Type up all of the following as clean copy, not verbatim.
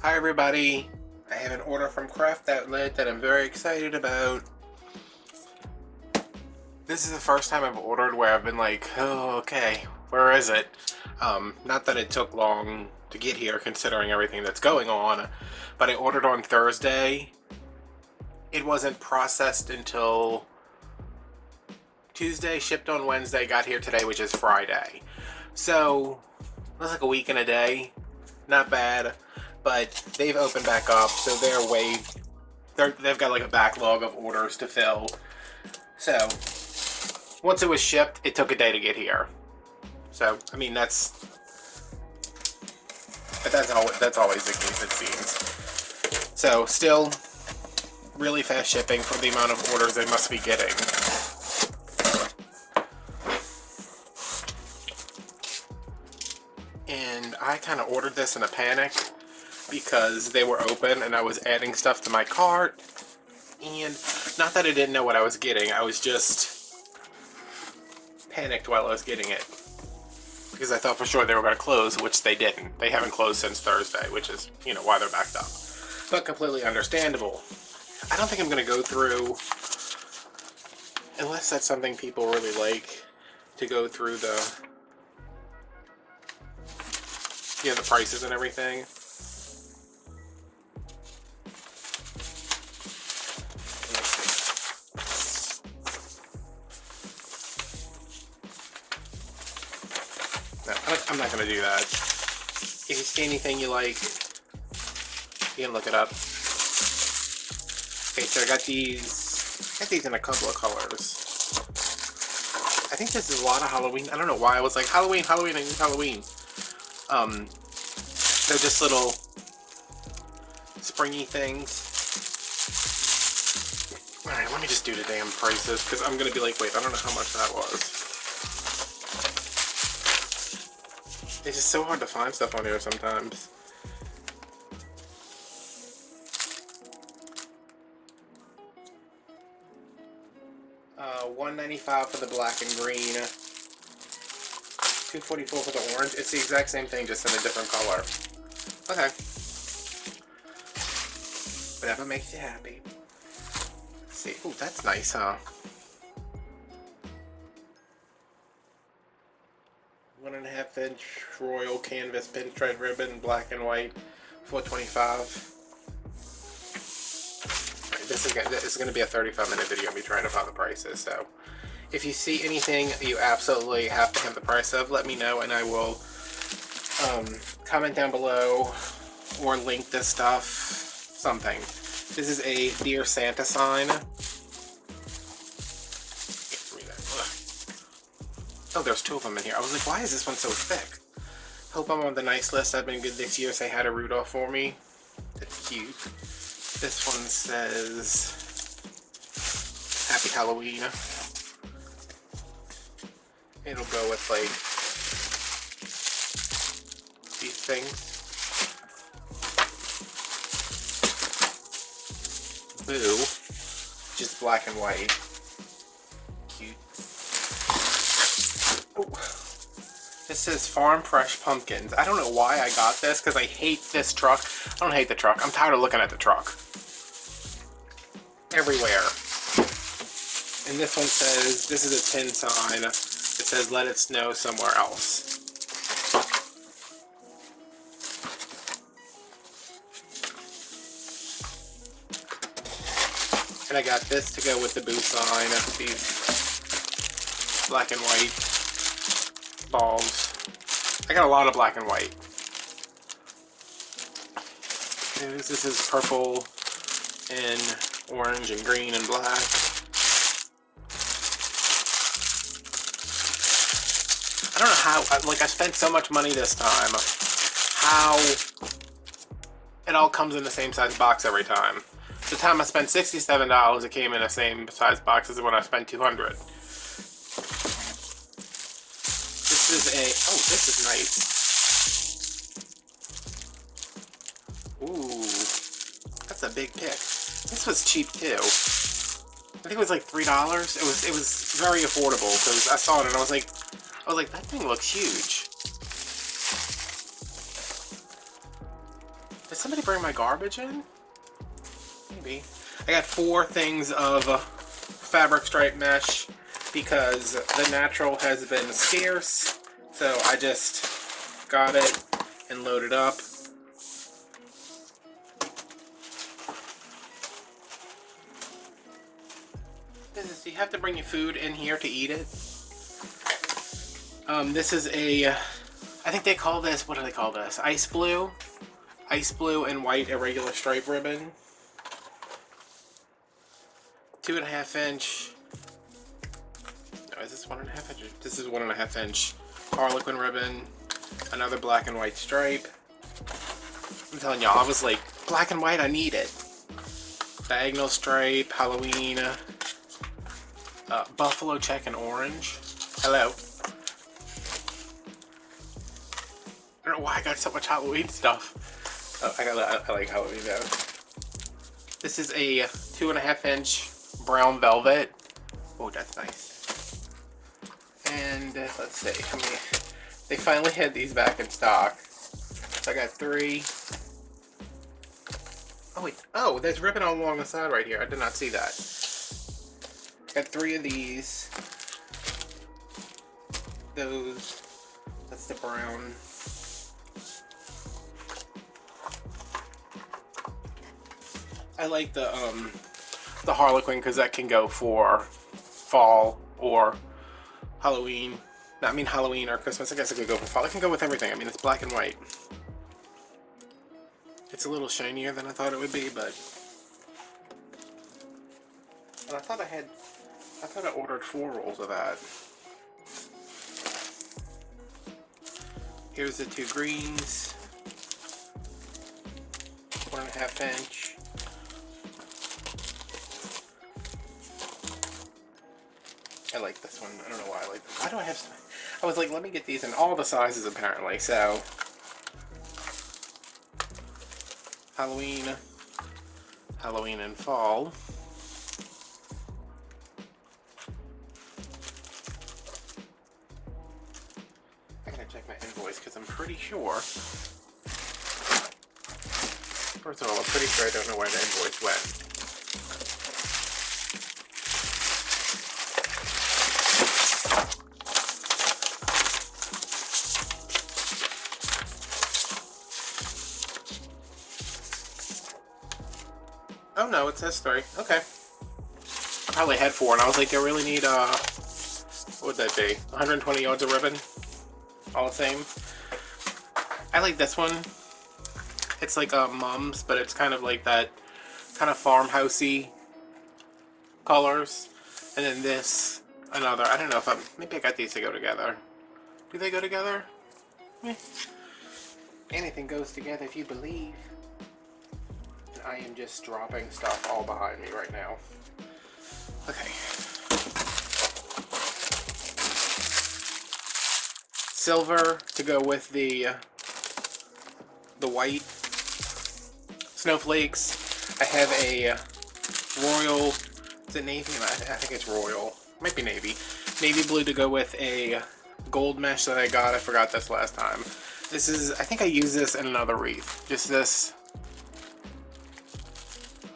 Hi everybody, I have an order from Craft Outlet that I'm very excited about. This is the first time I've ordered where I've been like, oh okay, where is it? Not that it took long to get here considering everything that's going on, but I ordered on Thursday. It wasn't processed until Tuesday, shipped on Wednesday, got here today, which is Friday. So, that's like a week and a day. Not bad. But they've opened back up, so they've got like a backlog of orders to fill. So, once it was shipped, it took a day to get here. So, I mean, that's always the case, it seems. So, still really fast shipping for the amount of orders they must be getting. And I kind of ordered this in a panic because they were open and I was adding stuff to my cart. And not that I didn't know what I was getting, I was just panicked while I was getting it. Because I thought for sure they were going to close, which they didn't. They haven't closed since Thursday, which is, you know, why they're backed up. But completely understandable. I don't think I'm going to go through, unless that's something people really like, to go through the, you know, the prices and everything. No, I'm not going to do that. If you see anything you like, you can look it up. Okay, so I got these in a couple of colors. I think this is a lot of Halloween. I don't know why I was like, Halloween, Halloween, I need Halloween. They're just little springy things. Alright, let me just do the damn prices, because I'm going to be like, wait, I don't know how much that was. It's just so hard to find stuff on here sometimes. $1.95 for the black and green. $2.44 for the orange. It's the exact same thing, just in a different color. Okay. Whatever makes you happy. Let's see. Ooh, that's nice, huh? 1.5 inch royal canvas pinstripe ribbon, black and white, $4.25. This is going to be a 35-minute video of me trying to find the prices, so if you see anything you absolutely have to have the price of, let me know and I will comment down below or link this stuff, something. This is a Dear Santa sign. Oh, there's two of them in here. I was like, why is this one so thick? Hope I'm on the nice list. I've been good this year. Say hi to Rudolph for me. That's cute. This one says Happy Halloween. It'll go with like these things. Boo, just black and white. Cute. Oh. This says Farm Fresh Pumpkins. I don't know why I got this, because I hate this truck. I don't hate the truck. I'm tired of looking at the truck everywhere. And this one says, this is a tin sign. It says, let it snow somewhere else. And I got this to go with the boo sign. These black and white balls. I got a lot of black and white. This is purple and orange and green and black. I don't know how, like, I spent so much money this time. How it all comes in the same size box every time. The time I spent $67, it came in the same size box as when I spent $200. This is a, oh, this is nice. Ooh, that's a big pick. This was cheap too. I think it was like $3. It was very affordable because I saw it and I was like, that thing looks huge. This somebody bring my garbage in? Maybe. I got 4 things of fabric stripe mesh because the natural has been scarce. So I just got it and loaded up. You have to bring your food in here to eat it. This is a, I think they call this, what do they call this? Ice blue. Ice blue and white irregular stripe ribbon. 2.5 inch. No, is this 1.5 inch? This is 1.5 inch Harlequin ribbon. Another black and white stripe. I'm telling y'all, I was like, black and white, I need it. Diagonal stripe, Halloween, buffalo check and orange. Hello. I don't know why I got so much Halloween stuff. Oh, I like Halloween though. This is a 2.5 inch brown velvet. Oh, that's nice. And let's see how many. They finally had these back in stock. So I got 3. Oh wait, oh, there's ribbon all along the side right here. I did not see that. Got 3 of these. Those. That's the brown. I like the Harlequin because that can go for fall or Halloween. I mean Halloween or Christmas. I guess it could go for fall. It can go with everything. I mean, it's black and white. It's a little shinier than I thought it would be, but I thought I ordered 4 rolls of that. Here's the 2 greens. 1.5 inch. I like this one. I don't know why I like this. Why do I have some? I was like, let me get these in all the sizes apparently. So Halloween and fall. I gotta check my invoice because I'm pretty sure. First of all, I'm pretty sure I don't know where the invoice went. Oh no, it says 3. Okay. I probably had 4 and I was like, I really need, what would that be? 120 yards of ribbon? All the same. I like this one. It's like Mom's, but it's kind of like that kind of farmhousey colors. And then this, another, I don't know if maybe I got these to go together. Do they go together? Eh. Anything goes together if you believe. I am just dropping stuff all behind me right now. Okay. Silver to go with the white snowflakes. I have a royal, is it navy? I think it's royal. Might be navy. Navy blue to go with a gold mesh that I got. I forgot this last time. This is, I think I used this in another wreath. Just this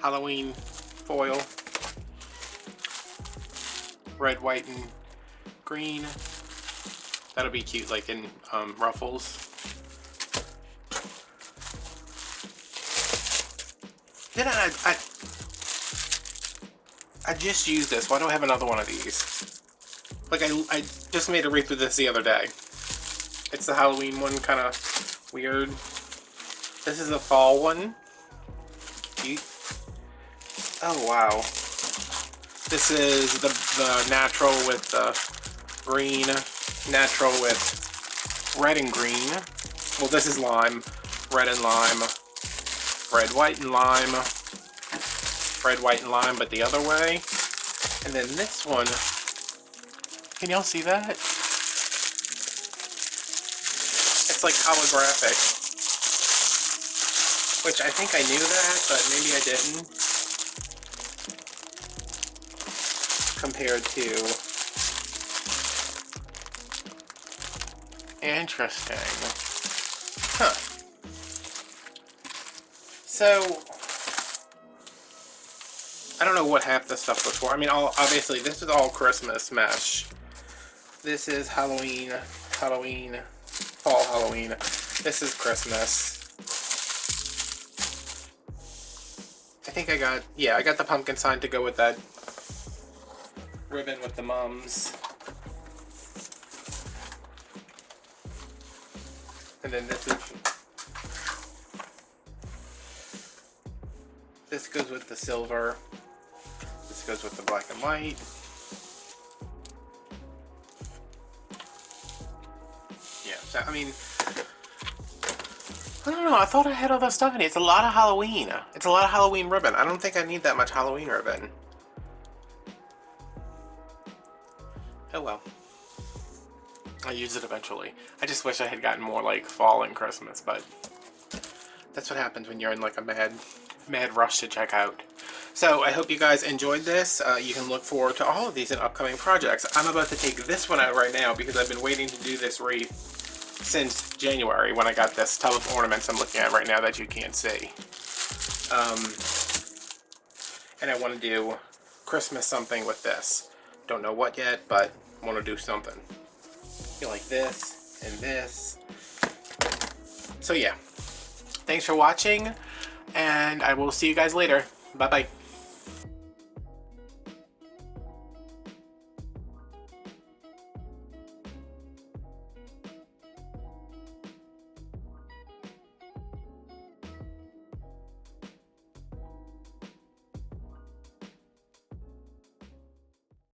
Halloween foil, red, white, and green. That'll be cute, like in ruffles. Then I just used this. Why do I have another one of these? Like I just made a wreath with this the other day. It's the Halloween one, kind of weird. This is the fall one. Cute. Oh wow. This is the natural with the green, natural with red and green. Well, this is lime, red and lime, red, white, and lime, red, white, and lime, but the other way. And then this one, can y'all see that? It's like holographic, which I think I knew that, but maybe I didn't. Compared to, interesting, huh? So, I don't know what half this stuff was for. I mean, obviously, this is all Christmas mesh. This is Halloween, fall Halloween. This is Christmas. I think I got the pumpkin sign to go with that ribbon with the mums. And then this goes with the silver. This goes with the black and white. Yeah, so, I mean, I don't know. I thought I had all that stuff in it. It's a lot of Halloween. It's a lot of Halloween ribbon. I don't think I need that much Halloween ribbon. Oh well. I'll use it eventually. I just wish I had gotten more like fall and Christmas, but that's what happens when you're in like a mad rush to check out. So I hope you guys enjoyed this. You can look forward to all of these in upcoming projects. I'm about to take this one out right now because I've been waiting to do this wreath since January when I got this tub of ornaments I'm looking at right now that you can't see. And I want to do Christmas something with this. Don't know what yet, but I want to do something. You like this and this. So yeah, thanks for watching, and I will see you guys later. Bye bye.